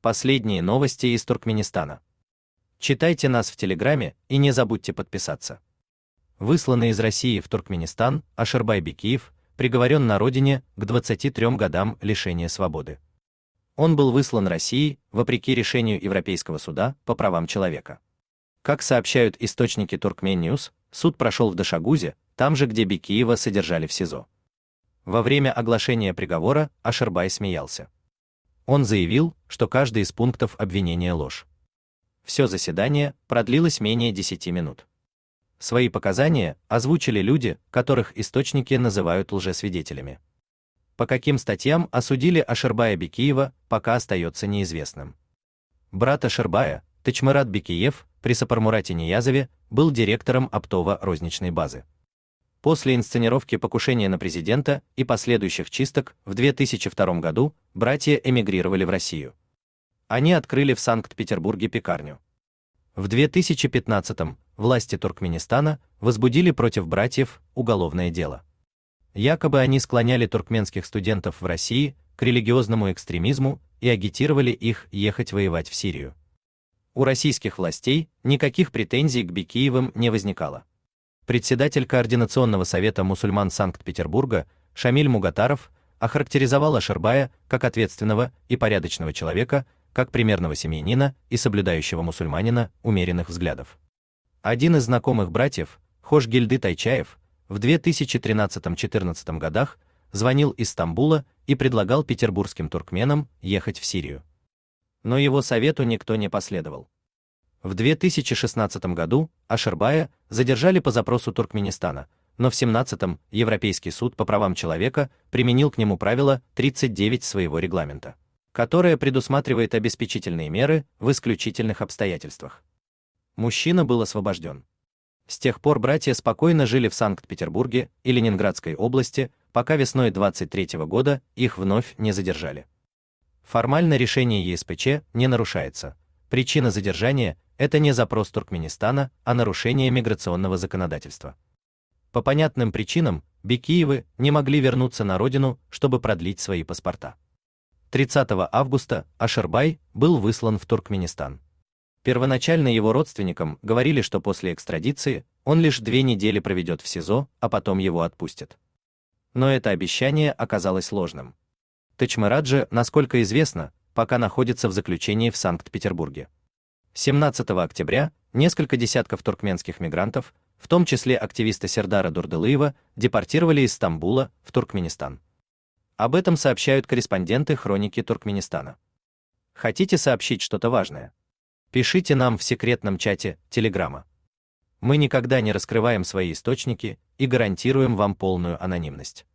Последние новости из Туркменистана. Читайте нас в Телеграме и не забудьте подписаться. Высланный из России в Туркменистан, Ашербай Бекиев приговорен на родине к 23 годам лишения свободы. Он был выслан Россией вопреки решению Европейского суда по правам человека. Как сообщают источники Turkmen-News, суд прошел в Дашогузе, там же, где Бекиева содержали в СИЗО. Во время оглашения приговора Ашербай смеялся. Он заявил, что каждый из пунктов обвинения ложь. Все заседание продлилось менее 10 минут. Свои показания озвучили люди, которых источники называют лжесвидетелями. По каким статьям осудили Ашербая Бекиева, пока остается неизвестным. Брат Ашербая, Тычмырат Бекиев, при Сапармурате Ниязове, был директором оптово розничной базы. После инсценировки покушения на президента и последующих чисток в 2002 году братья эмигрировали в Россию. Они открыли в Санкт-Петербурге пекарню. В 2015-м власти Туркменистана возбудили против братьев уголовное дело. Якобы они склоняли туркменских студентов в России к религиозному экстремизму и агитировали их ехать воевать в Сирию. У российских властей никаких претензий к Бекиевым не возникало. Председатель Координационного совета мусульман Санкт-Петербурга Шамиль Мугатаров охарактеризовал Ашербая как ответственного и порядочного человека, как примерного семьянина и соблюдающего мусульманина умеренных взглядов. Один из знакомых братьев, Хошгильды Тайчаев, в 2013-14 годах звонил из Стамбула и предлагал петербургским туркменам ехать в Сирию. Но его совету никто не последовал. В 2016 году Ашербая задержали по запросу Туркменистана, но в 2017 Европейский суд по правам человека применил к нему правило 39 своего регламента, которое предусматривает обеспечительные меры в исключительных обстоятельствах. Мужчина был освобожден. С тех пор братья спокойно жили в Санкт-Петербурге и Ленинградской области, пока весной 23 года их вновь не задержали. Формально решение ЕСПЧ не нарушается. Причина задержания – это не запрос Туркменистана, а нарушение миграционного законодательства. По понятным причинам Бекиевы не могли вернуться на родину, чтобы продлить свои паспорта. 30 августа Ашербай был выслан в Туркменистан. Первоначально его родственникам говорили, что после экстрадиции он лишь 2 недели проведет в СИЗО, а потом его отпустят. Но это обещание оказалось ложным. Тычмырат же, насколько известно, пока находится в заключении в Санкт-Петербурге. 17 октября несколько десятков туркменских мигрантов, в том числе активиста Сердара Дурдылыева, депортировали из Стамбула в Туркменистан. Об этом сообщают корреспонденты Хроники Туркменистана. Хотите сообщить что-то важное? Пишите нам в секретном чате Телеграма. Мы никогда не раскрываем свои источники и гарантируем вам полную анонимность.